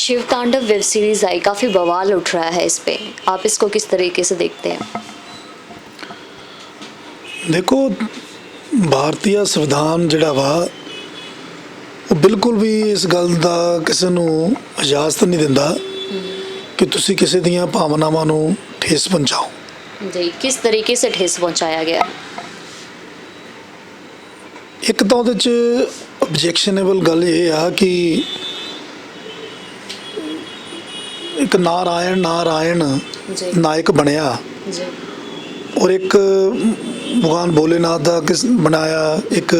शिव तांडव web series आई, काफ़ी बवाल उठ रहा है इस पे, आप इसको किस तरीके से देखते हैं? देखो, ਭਾਰਤੀ ਸੰਵਿਧਾਨ ਜਿਹੜਾ ਵਾ ਉਹ ਬਿਲਕੁਲ ਵੀ ਇਸ ਗੱਲ ਦਾ ਕਿਸੇ ਨੂੰ ਇਜਾਜ਼ਤ ਨਹੀਂ ਦਿੰਦਾ ਕਿ ਤੁਸੀਂ ਕਿਸੇ ਦੀਆਂ ਭਾਵਨਾਵਾਂ ਨੂੰ ਠੇਸ ਪਹੁੰਚਾਓ। जी, किस तरीके से ठेस पहुंचाया गया? ਇੱਕ ਤਾਂ ਉਹਦੇ 'ਚ ਆਬਜੈਕਸ਼ਨੇਬਲ ਗੱਲ ਇਹ ਆ ਕਿ ਇੱਕ ਨਾਰਾਇਣ जी ਨਾਇਕ ਬਣਿਆ जी ਔਰ ਇੱਕ ਭਗਵਾਨ ਭੋਲੇਨਾਥ ਦਾ ਕਿਸ ਬਣਾਇਆ, ਇੱਕ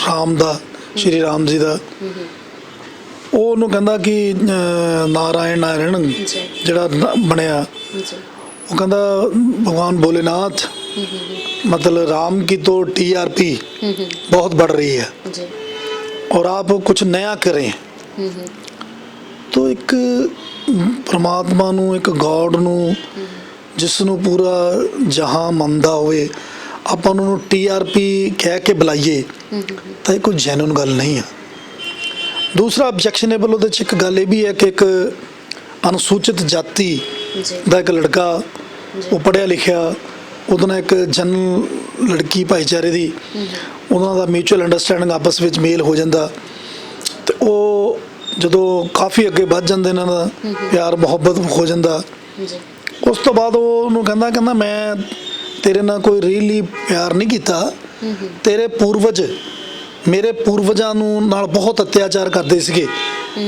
ਰਾਮ ਦਾ, ਸ਼੍ਰੀ ਰਾਮ ਜੀ ਦਾ। ਉਹ ਉਹਨੂੰ ਕਹਿੰਦਾ ਕਿ ਨਾਰਾਇਣ जी ਜਿਹੜਾ ਬਣਿਆ, जी ਉਹ ਕਹਿੰਦਾ भगवान भोलेनाथ मतलब राम की तो TRP बहुत बढ़ रही है जी और आप कुछ नया करें। तो ਇੱਕ ਪਰਮਾਤਮਾ ਨੂੰ, ਇੱਕ ਗੋਡ ਨੂੰ, ਜਿਸ ਨੂੰ ਪੂਰਾ ਜਹਾਂ ਮੰਨਦਾ ਹੋਵੇ, ਆਪਾਂ ਉਹਨੂੰ TRP ਕਹਿ ਕੇ ਬੁਲਾਈਏ ਤਾਂ ਇਹ ਕੋਈ ਜੈਨੂਨ ਗੱਲ ਨਹੀਂ ਆ। ਦੂਸਰਾ ਆਬਜੈਕਸ਼ਨੇਬਲ ਉਹਦੇ 'ਚ ਇੱਕ ਗੱਲ ਇਹ ਵੀ ਹੈ ਕਿ ਇੱਕ ਅਨੁਸੂਚਿਤ ਜਾਤੀ जी ਦਾ ਇੱਕ ਲੜਕਾ, ਉਹ ਪੜ੍ਹਿਆ ਲਿਖਿਆ, ਉਹਦੇ ਨਾਲ ਇੱਕ ਜਨਰਲ ਲੜਕੀ ਭਾਈਚਾਰੇ ਦੀ, ਉਹਨਾਂ ਦਾ ਮਿਊਚੁਅਲ ਅੰਡਰਸਟੈਂਡਿੰਗ ਆਪਸ ਵਿੱਚ ਮੇਲ ਹੋ ਜਾਂਦਾ। ਅਤੇ ਉਹ ਜਦੋਂ ਕਾਫੀ ਅੱਗੇ ਵੱਧ ਜਾਂਦੇ, ਇਹਨਾਂ ਦਾ ਪਿਆਰ ਮੁਹੱਬਤ ਹੋ ਜਾਂਦਾ। जी ਉਸ ਤੋਂ ਬਾਅਦ ਉਹ ਉਹਨੂੰ ਕਹਿੰਦਾ ਮੈਂ ਤੇਰੇ ਨਾਲ ਕੋਈ ਰੀਅਲੀ ਪਿਆਰ ਨਹੀਂ ਕੀਤਾ, ਤੇਰੇ ਪੂਰਵਜ ਮੇਰੇ ਪੂਰਵਜਾਂ ਨੂੰ ਨਾਲ ਬਹੁਤ ਅਤਿਆਚਾਰ ਕਰਦੇ ਸੀਗੇ,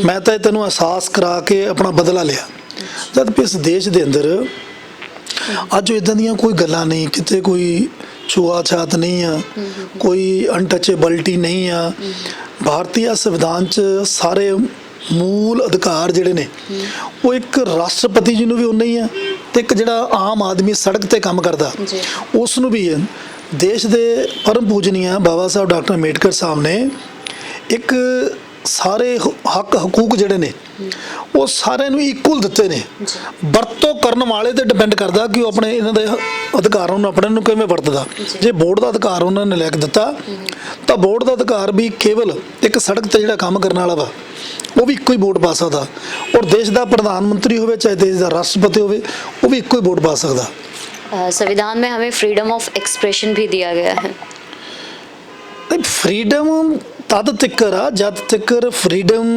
ਮੈਂ ਤਾਂ ਤੈਨੂੰ ਅਹਿਸਾਸ ਕਰਾ ਕੇ ਆਪਣਾ ਬਦਲਾ ਲਿਆ। ਜਦ ਕਿ ਇਸ ਦੇਸ਼ ਦੇ ਅੰਦਰ ਅੱਜ ਇੱਦਾਂ ਦੀਆਂ ਕੋਈ ਗੱਲਾਂ ਨਹੀਂ, ਕਿਤੇ ਕੋਈ ਛੂਆ-ਛਾਤ ਨਹੀਂ ਆ, ਕੋਈ ਅਨਟੱਚੇਬਿਲਟੀ ਨਹੀਂ ਆ। ਭਾਰਤੀ ਸੰਵਿਧਾਨ 'ਚ ਸਾਰੇ ਮੂਲ ਅਧਿਕਾਰ ਜਿਹੜੇ ਨੇ ਉਹ ਇੱਕ ਰਾਸ਼ਟਰਪਤੀ ਜੀ ਨੂੰ ਵੀ ਉਨੇ ਹੀ ਆ, ਤੇ ਇੱਕ ਜਿਹੜਾ ਆਮ ਆਦਮੀ ਸੜਕ 'ਤੇ ਕੰਮ ਕਰਦਾ ਉਸ ਨੂੰ ਵੀ ਹੈ। ਦੇਸ਼ ਦੇ ਪਰਮ ਪੂਜਨੀਆ ਬਾਬਾ ਸਾਹਿਬ ਡਾਕਟਰ ਅੰਬੇਡਕਰ ਸਾਹਿਬ ਨੇ ਇੱਕ ਸਾਰੇ ਹੱਕ ਹਕੂਕ ਜਿਹੜੇ ਨੇ ਉਹ ਸਾਰਿਆਂ ਨੂੰ ਇਕੁਅਲ ਦਿੱਤੇ ਨੇ। ਵਰਤੋਂ ਕਰਨ ਵਾਲੇ ਤੇ ਡਿਪੈਂਡ ਕਰਦਾ ਕਿ ਉਹ ਆਪਣੇ ਇਹਨਾਂ ਦੇ ਅਧਿਕਾਰਾਂ ਨੂੰ ਆਪਣੇ ਨੂੰ ਕਿਵੇਂ ਵਰਤਦਾ। ਜੇ ਵੋਟ ਦਾ ਅਧਿਕਾਰ ਉਹਨਾਂ ਨੇ ਲੈ ਕੇ ਦਿੱਤਾ ਤਾਂ ਵੋਟ ਦਾ ਅਧਿਕਾਰ ਵੀ ਕੇਵਲ ਇੱਕ ਸੜਕ 'ਤੇ ਜਿਹੜਾ ਕੰਮ ਕਰਨ ਵਾਲਾ ਵਾ ਉਹ ਵੀ ਇੱਕੋ ਹੀ ਵੋਟ ਪਾ ਸਕਦਾ, ਔਰ ਦੇਸ਼ ਦਾ ਪ੍ਰਧਾਨ ਮੰਤਰੀ ਹੋਵੇ ਚਾਹੇ ਦੇਸ਼ ਦਾ ਰਾਸ਼ਟਰਪਤੀ ਹੋਵੇ ਉਹ ਵੀ ਇੱਕੋ ਹੀ ਵੋਟ ਪਾ ਸਕਦਾ। संविधान में हमें फ्रीडम ऑफ एक्सप्रेशन भी दिया गया है। ਫਰੀडम ਤਦ ਤੱਕਰ ਆ ਜਦ ਤੱਕਰ ਫਰੀडम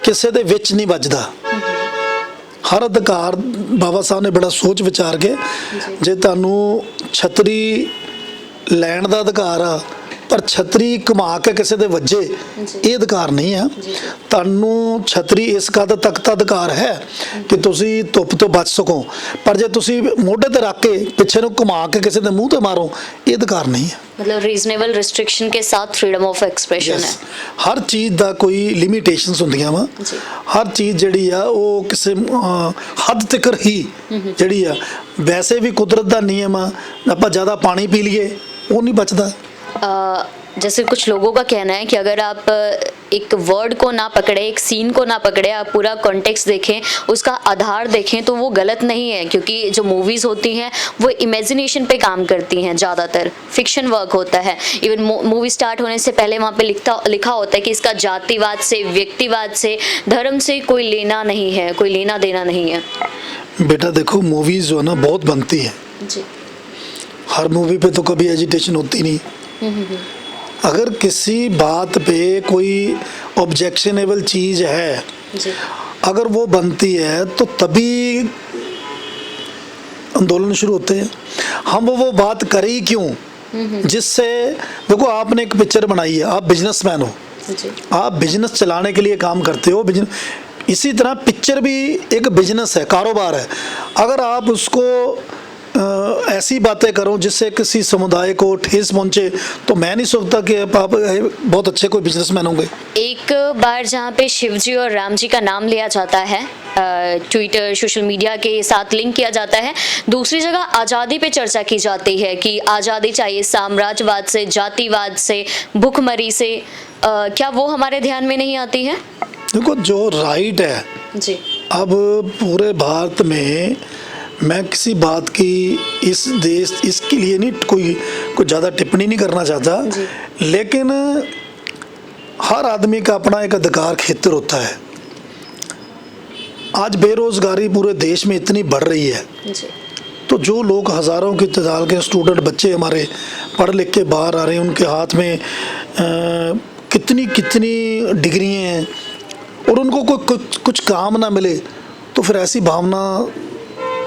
ਕਿਸੇ ਦੇ ਵਿੱਚ ਨਹੀਂ ਵੱਜਦਾ। ਹਰ ਅਧਿਕਾਰ ਬਾਬਾ ਸਾਹਿਬ ਨੇ ਬੜਾ ਸੋਚ ਵਿਚਾਰ ਕੇ, ਜੇ ਤੁਹਾਨੂੰ ਛਤਰੀ ਲੈਣ ਦਾ ਅਧਿਕਾਰ ਆ ਪਰ ਛਤਰੀ ਘੁਮਾ ਕੇ ਕਿਸੇ ਦੇ ਵੱਜੇ, ਇਹ ਅਧਿਕਾਰ ਨਹੀਂ ਆ। ਤੁਹਾਨੂੰ ਛਤਰੀ ਇਸ ਕਦ ਤੱਕ ਦਾ ਅਧਿਕਾਰ ਹੈ ਕਿ ਤੁਸੀਂ ਧੁੱਪ ਤੋਂ ਬਚ ਸਕੋ, ਪਰ ਜੇ ਤੁਸੀਂ ਮੋਢੇ ਤੇ ਰੱਖ ਕੇ ਪਿੱਛੇ ਨੂੰ ਘੁਮਾ ਕੇ ਕਿਸੇ ਦੇ ਮੂੰਹ ਤੇ ਮਾਰੋ, ਇਹ ਅਧਿਕਾਰ ਨਹੀਂ ਹੈ। मतलब रीजनेबल रिस्ट्रिक्शन के साथ फ्रीडम ऑफ एक्सप्रेशन है। ਹਰ ਚੀਜ਼ ਦਾ ਕੋਈ ਲਿਮਿਟੇਸ਼ਨਸ ਹੁੰਦੀਆਂ ਵਾ। ਹਰ ਚੀਜ਼ ਜਿਹੜੀ ਆ ਉਹ ਕਿਸੇ ਹੱਦ ਤੱਕ ਹੀ ਜਿਹੜੀ ਆ, ਵੈਸੇ ਵੀ ਕੁਦਰਤ ਦਾ ਨਿਯਮ ਆ, ਆਪਾਂ ਜ਼ਿਆਦਾ ਪਾਣੀ ਪੀ ਲਈਏ ਉਹ ਨਹੀਂ ਬਚਦਾ। जैसे कुछ लोगों का कहना है कि अगर आप एक वर्ड को ना पकड़े, एक सीन को ना पकड़े, आप पूरा कॉन्टेक्स्ट देखें, उसका आधार देखें, तो वो गलत नहीं है, क्योंकि जो मूवीज़ होती हैं वो इमेजिनेशन पे काम करती हैं, ज़्यादातर फिक्शन वर्क होता है। इवन मूवी स्टार्ट होने से पहले वहाँ पे लिखा होता है कि इसका जातिवाद से, व्यक्तिवाद से, धर्म से कोई लेना नहीं है, कोई लेना देना नहीं है। बेटा देखो, मूवीज़ जो है ना बहुत बनती है जी, हर मूवी पे तो कभी एजिटेशन होती नहीं। अगर किसी बात पे कोई ऑब्जेक्शनेबल चीज़ है जी, अगर वो बनती है तो तभी आंदोलन शुरू होते हैं। हम वो बात करें ही क्यों, जिससे देखो आपने एक पिक्चर बनाई है, आप बिजनेसमैन हो, जी, आप बिजनेस चलाने के लिए काम करते हो। बिजनेस इसी तरह पिक्चर भी एक बिजनेस है, कारोबार है। अगर आप उसको ऐसी बातें करो जिससे किसी समुदाय को ठेस पहुंचे तो मैं नहीं सोचता कि आप बहुत अच्छे कोई बिजनेसमैन होंगे। एक बार जहाँ पे शिव जी और राम जी का नाम लिया जाता है, ट्विटर सोशल मीडिया के साथ लिंक किया जाता है, दूसरी जगह आज़ादी पे चर्चा की जाती है कि आज़ादी चाहिए साम्राज्यवाद से, जातिवाद से, भुखमरी से। क्या वो हमारे ध्यान में नहीं आती है? देखो, जो राइट है जी, अब पूरे भारत में मैं किसी बात की इस देश इसके लिए नहीं कोई ज़्यादा टिप्पणी नहीं करना चाहता, लेकिन हर आदमी का अपना एक अधिकार क्षेत्र होता है। आज बेरोजगारी पूरे देश में इतनी बढ़ रही है, जी तो जो लोग हज़ारों की तादाद के स्टूडेंट बच्चे हमारे पढ़ लिख के बाहर आ रहे हैं, उनके हाथ में कितनी कितनी डिग्रियाँ हैं और उनको कोई कुछ काम ना मिले, तो फिर ऐसी भावना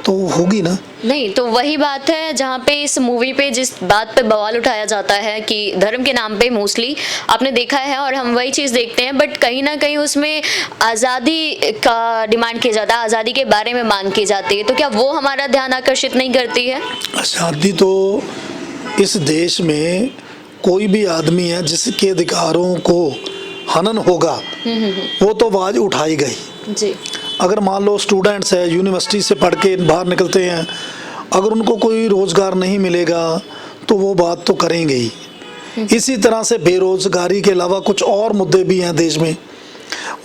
तो होगी ना। नहीं, तो वही बात है जहाँ पे इस मूवी पे जिस बात पे बवाल उठाया जाता है कि धर्म के नाम पे मोस्टली आपने देखा है और हम वही चीज़ देखते हैं, बट कहीं ना कहीं उसमें आज़ादी का डिमांड किया जाता है, आज़ादी के बारे में मांग की जाती है, तो क्या वो हमारा ध्यान आकर्षित नहीं करती है? आज़ादी तो इस देश में कोई भी आदमी है जिसके अधिकारों को हनन होगा वो तो आवाज़ उठाई गई। जी अगर मान लो स्टूडेंट्स है, यूनिवर्सिटी से पढ़ के बाहर निकलते हैं, अगर उनको कोई रोज़गार नहीं मिलेगा तो वो बात तो करेंगे ही। इसी तरह से बेरोज़गारी के अलावा कुछ और मुद्दे भी हैं देश में,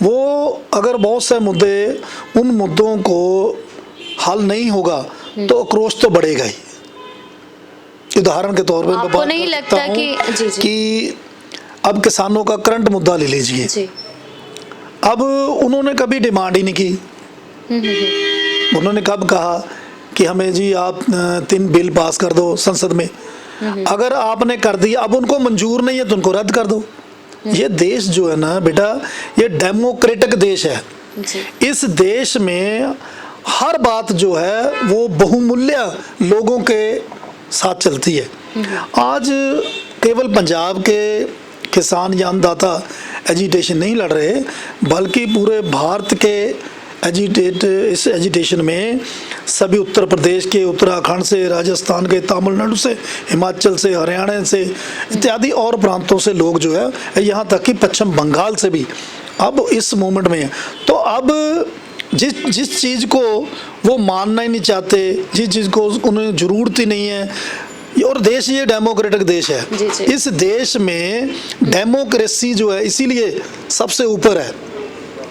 वो अगर बहुत से मुद्दे, उन मुद्दों को हल नहीं होगा तो आक्रोश तो बढ़ेगा ही। उदाहरण के तौर पर आपको नहीं लगता कि अब किसानों का करंट मुद्दा ले लीजिए, जी अब उन्होंने कभी डिमांड ही नहीं की। उन्होंने कब कहा कि हमें जी आप 3 बिल पास कर दो संसद में, अगर आपने कर दिया, अब उनको मंजूर नहीं है तो उनको रद्द कर दो। ये देश जो है ना बेटा, ये डेमोक्रेटिक देश है। जी इस देश में हर बात जो है वो बहुमूल्य लोगों के साथ चलती है। आज केवल पंजाब के किसान या अन्नदाता एजिटेशन नहीं लड़ रहे, बल्कि पूरे भारत के इस एजिटेशन में सभी उत्तर प्रदेश के, उत्तराखंड से, राजस्थान के, तमिलनाडु से, हिमाचल से, हरियाणा से इत्यादि और प्रांतों से लोग जो है, यहाँ तक कि पश्चिम बंगाल से भी अब इस मूवमेंट में है। तो अब जिस चीज़ को वो मानना ही नहीं चाहते, जिस चीज़ को उन्हें ज़रूरत ही नहीं है, और देश ये डेमोक्रेटिक देश है। जी, जी। इस देश में डेमोक्रेसी जो है इसीलिए सबसे ऊपर है।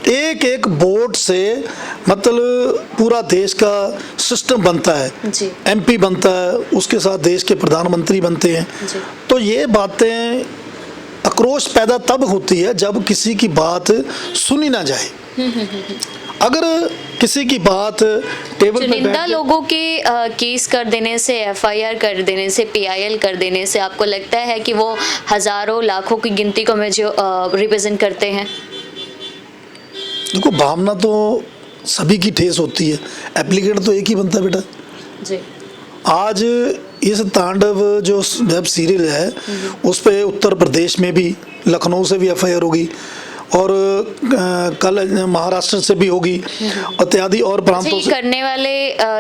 एक एक वोट से मतलब पूरा देश का सिस्टम बनता है। जी एमपी बनता है, उसके साथ देश के प्रधानमंत्री बनते हैं। जी तो ये बातें, आक्रोश पैदा तब होती है जब किसी की बात सुनी ना जाए। अगर किसी की बात टेबल पे चुनिंदा बैठ लोगों के केस कर देने से, एफआईआर कर देने से, पीआईएल कर देने से आपको लगता है कि वो हजारों लाखों की गिनती को में जो रिप्रेजेंट करते हैं? देखो, भावना तो सभी की ठेस होती है, एप्लीकेंट तो एक ही बनता है बेटा। जी आज इस तांडव जो वेब सीरियल है उस पे उत्तर प्रदेश में भी, लखनऊ से भी एफआईआर होगी और कल महाराष्ट्र से भी होगी, इत्यादि और प्रांतों से। करने वाले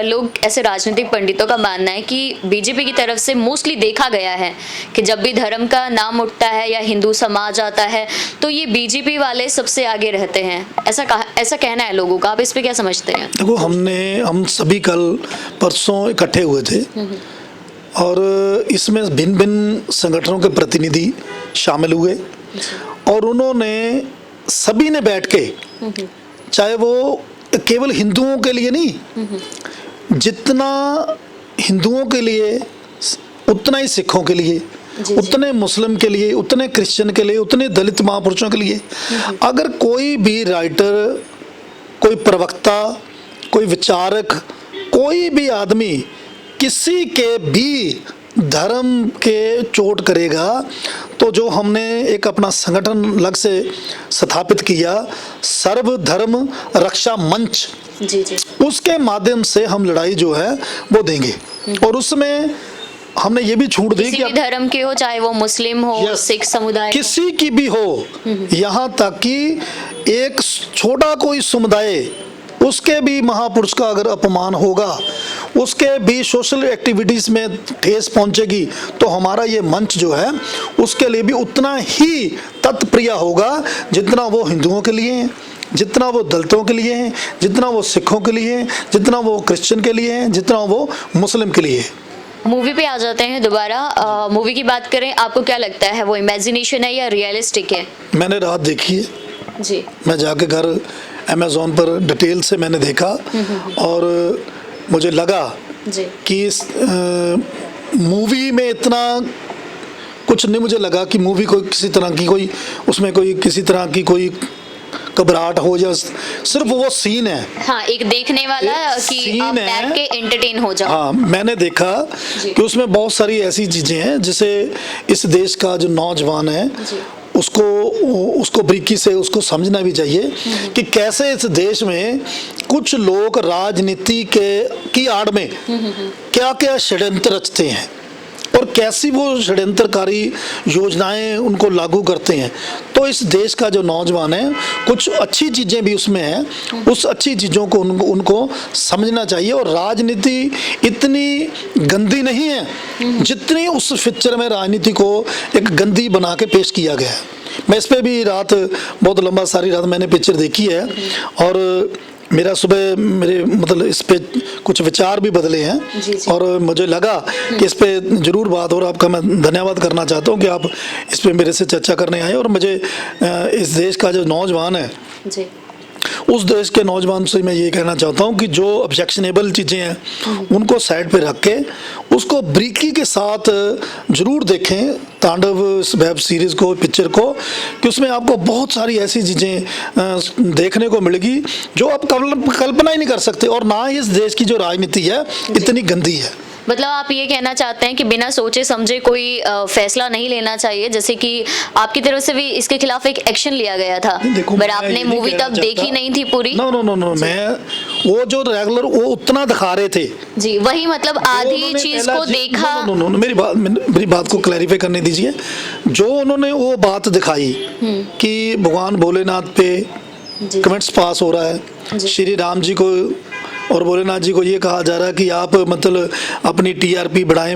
लोग, ऐसे राजनीतिक पंडितों का मानना है कि बीजेपी की तरफ से मोस्टली देखा गया है कि जब भी धर्म का नाम उठता है या हिंदू समाज आता है तो ये बीजेपी वाले सबसे आगे रहते हैं, ऐसा कहना है लोगों का। आप इस पे क्या समझते हैं? देखो, हम सभी कल परसों इकट्ठे हुए थे और इसमें भिन्न भिन्न संगठनों के प्रतिनिधि शामिल हुए और उन्होंने, सभी ने बैठ के, चाहे वो केवल हिंदुओं के लिए नहीं, जितना हिंदुओं के लिए उतना ही सिखों के लिए, उतने मुस्लिम के लिए, उतने क्रिश्चियन के लिए, उतने दलित महापुरुषों के लिए, अगर कोई भी राइटर, कोई प्रवक्ता, कोई विचारक, कोई भी आदमी किसी के भी धर्म के चोट करेगा तो जो हमने एक अपना संगठन अलग से स्थापित किया, सर्वधर्म रक्षा मंच, जी जी, उसके माध्यम से हम लड़ाई जो है वो देंगे। और उसमें हमने ये भी छूट दी किसी भी धर्म के हो, चाहे वो मुस्लिम हो, सिख समुदाय, किसी की भी हो, यहाँ तक कि एक छोटा कोई समुदाय, उसके भी महापुरुष का अगर अपमान होगा, उसके भी सोशल एक्टिविटीज़ में ठेस पहुंचेगी, तो हमारा ये मंच जो है उसके लिए भी उतना ही तत्प्रिय होगा जितना वो हिंदुओं के लिए है, जितना वो दलितों के लिए है, जितना वो सिखों के लिए है, जितना वो क्रिश्चियन के लिए है, जितना वो मुस्लिम के लिए है। मूवी पे आ जाते हैं दोबारा। मूवी की बात करें, आपको क्या लगता है, वो इमेजिनेशन है या रियलिस्टिक है? मैंने रात देखी है जी, मैं जाके घर अमेज़ॉन पर डिटेल से मैंने देखा और मुझे लगा जी कि इस मूवी में इतना कुछ नहीं मुझे लगा कि मूवी कोई किसी तरह की कोई उसमें कोई किसी तरह की कोई घबराहट हो या सिर्फ वो सीन है। हाँ, एक देखने वाला एक कि सीन आप है। बैठ के एंटरटेन हो जाओ। हाँ, मैंने देखा जी। कि उसमें बहुत सारी ऐसी चीजें हैं जिसे इस देश का जो नौजवान है जी। उसको बारीकी से उसको समझना भी चाहिए कि कैसे इस देश में कुछ लोग राजनीति की आड़ में क्या क्या षड्यंत्र रचते हैं और कैसी वो षड्यंत्रकारी योजनाएं उनको लागू करते हैं। तो इस देश का जो नौजवान है, कुछ अच्छी चीज़ें भी उसमें हैं, उस अच्छी चीज़ों को उनको समझना चाहिए। और राजनीति इतनी गंदी नहीं है जितनी उस पिक्चर में राजनीति को एक गंदी बना के पेश किया गया है। मैं इस पे भी रात बहुत लंबा सारी रात मैंने पिक्चर देखी है और मेरा सुबह मेरे मतलब इस पे कुछ विचार भी बदले हैं। जी, जी। और मुझे लगा कि इस पे जरूर बात हो। और आपका मैं धन्यवाद करना चाहता हूँ कि आप इस पे मेरे से चर्चा करने आए। और मुझे इस देश का जो नौजवान है, जी। उस देश के नौजवान से मैं ये कहना चाहता हूँ कि जो ऑब्जेक्शनेबल चीज़ें हैं उनको साइड पे रख के उसको बारीकी के साथ जरूर देखें, तांडव इस वेब सीरीज़ को, पिक्चर को, कि उसमें आपको बहुत सारी ऐसी चीज़ें देखने को मिलेगी जो आप कल्पना ही नहीं कर सकते। और ना ही इस देश की जो राजनीति है इतनी गंदी है। मतलब आप ये कहना चाहते हैं कि बिना सोचे समझे कोई फैसला नहीं लेना चाहिए, जैसे कि आपकी तरफ से भी इसके खिलाफ एक एक्शन लिया गया था, देखो, बट मैं आपने ये नहीं मूवी कहना तब देखी चाहता। नहीं थी पूरी। नो नो नो नो, मैं वो जो रेगुलर वो उतना दिखा रहे थे जी, वही मतलब आधी उन्होंने चीज पहला को देखा। नो, नो, नो, मेरी बात को क्लैरिफाई करने दीजिए। जो उन्होंने वो बात दिखाई कि भगवान भोलेनाथ पे जी। कमेंट्स पास हो रहा है, जी। श्री राम जी को और भोलेनाथ जी को ये कहा जा रहा है कि आप मतलब अपनी टीआरपी बढ़ाएं,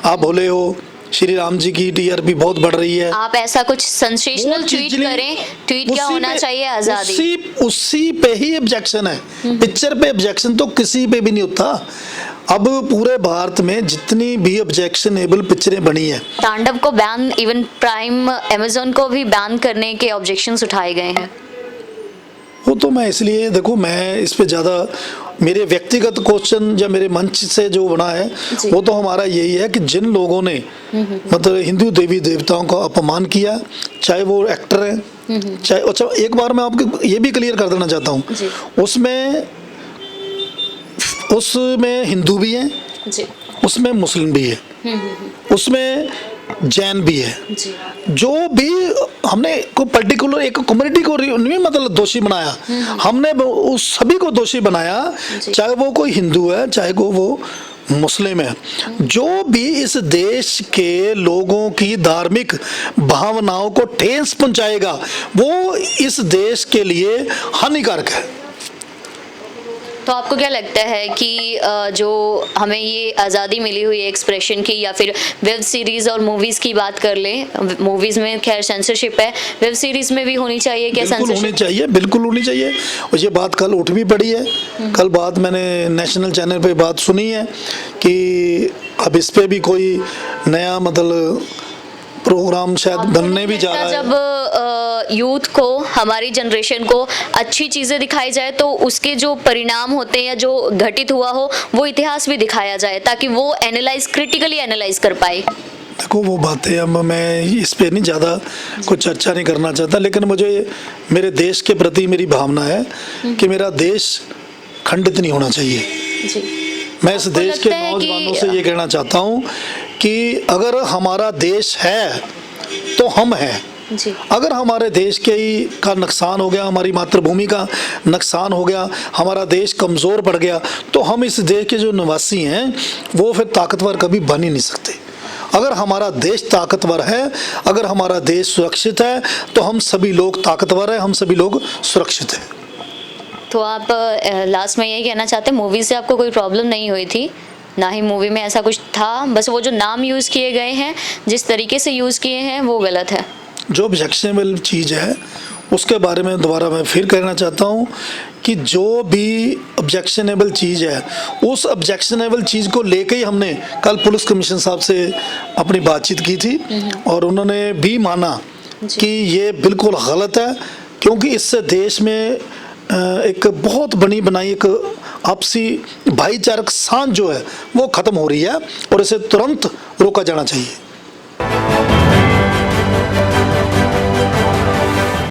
आप भोले हो, श्री राम जी की टीआरपी बहुत बढ़ रही है। आप ऐसा कुछ सेंसेशनल वो ट्वीट चीज़ें- करें, ट्वीट क्या उसी होना पे- चाहिए, आजादी। उसी पे ही ऑब्जेक्शन है। पिक्चर पे ऑब्जेक्शन तो किसी पे भी नहीं होता। अब पूरे भारत में जितनी भी ऑब्जेक्शनेबल पिक्चरें बनी है, तांडव को बैन, इवन प्राइम अमेज़न को भी बैन करने के ऑब्जेक्शंस उठाए गए हैं। वो तो मैं इसलिए देखो, मैं इस पे ज़्यादा मेरे व्यक्तिगत क्वेश्चन या मेरे मंच से जो बना है जी। वो तो हमारा यही है कि जिन लोगों ने मतलब हिंदू देवी देवताओं का अपमान किया, चाहे वो एक्टर हैं, चाहे अच्छा, एक बार मैं आपको ये भी क्लियर कर देना चाहता जी। हूँ, उसमें हिंदू भी हैं, जी। उसमें मुस्लिम भी है, उसमें जैन भी है। जी। जो भी हमने को पर्टिकुलर एक कम्युनिटी को नहीं मतलब दोषी बनाया, हमने उस सभी को दोषी बनाया, जी। चाहे वो कोई हिंदू है, चाहे वो मुस्लिम है। जो भी इस देश के लोगों की धार्मिक भावनाओं को ठेस पहुंचाएगा वो इस देश के लिए हानिकारक है। तो आपको क्या लगता है कि जो हमें ये आज़ादी मिली हुई है एक्सप्रेशन की, या फिर वेब सीरीज़ और मूवीज़ की बात कर लें, मूवीज़ में खैर सेंसरशिप है, वेब सीरीज़ में भी होनी चाहिए क्या बिल्कुल होनी सेंसरशिप? चाहिए, बिल्कुल होनी चाहिए। और ये बात कल उठ भी पड़ी है, कल बात मैंने नेशनल चैनल पे बात सुनी है कि अब इस पे भी कोई नया मतलब प्रोग्राम शायद बनने भी जा रहा है। जब यूथ को, हमारी जनरेशन को अच्छी चीज़ें दिखाई जाए तो उसके जो परिणाम होते हैं या जो घटित हुआ हो वो इतिहास भी दिखाया जाए, ताकि वो क्रिटिकली एनालाइज कर पाए। देखो वो बातें अब मैं इस पे नहीं ज़्यादा कुछ चर्चा नहीं करना चाहता, लेकिन मुझे मेरे देश के प्रति मेरी भावना है कि मेरा देश खंडित नहीं होना चाहिए। जी। मैं इस देश के लगता है कि- नौजवानों से ये कहना चाहता हूँ कि अगर हमारा देश है तो हम हैं। जी। अगर हमारे देश का नुकसान हो गया, हमारी मातृभूमि का नुकसान हो गया, हमारा देश कमज़ोर पड़ गया, तो हम इस देश के जो निवासी हैं वो फिर ताकतवर कभी बन ही नहीं सकते। अगर हमारा देश ताकतवर है, अगर हमारा देश सुरक्षित है, तो हम सभी लोग ताकतवर हैं, हम सभी लोग सुरक्षित हैं। तो आप लास्ट में यही कहना चाहते हैं, मूवी से आपको कोई प्रॉब्लम नहीं हुई थी, ना ही मूवी में ऐसा कुछ था, बस वो जो नाम यूज़ किए गए हैं, जिस तरीके से यूज़ किए हैं वो गलत है? जो ऑब्जेक्शनेबल चीज़ है उसके बारे में दोबारा मैं फिर कहना चाहता हूँ कि जो भी ऑब्जेक्शनेबल चीज़ है उस ऑब्जेक्शनेबल चीज़ को लेके ही हमने कल पुलिस कमीशन साहब से अपनी बातचीत की थी और उन्होंने भी माना कि ये बिल्कुल गलत है, क्योंकि इससे देश में एक बहुत बनी बनाई एक आपसी भाईचारक सांझ जो है वो ख़त्म हो रही है और इसे तुरंत रोका जाना चाहिए।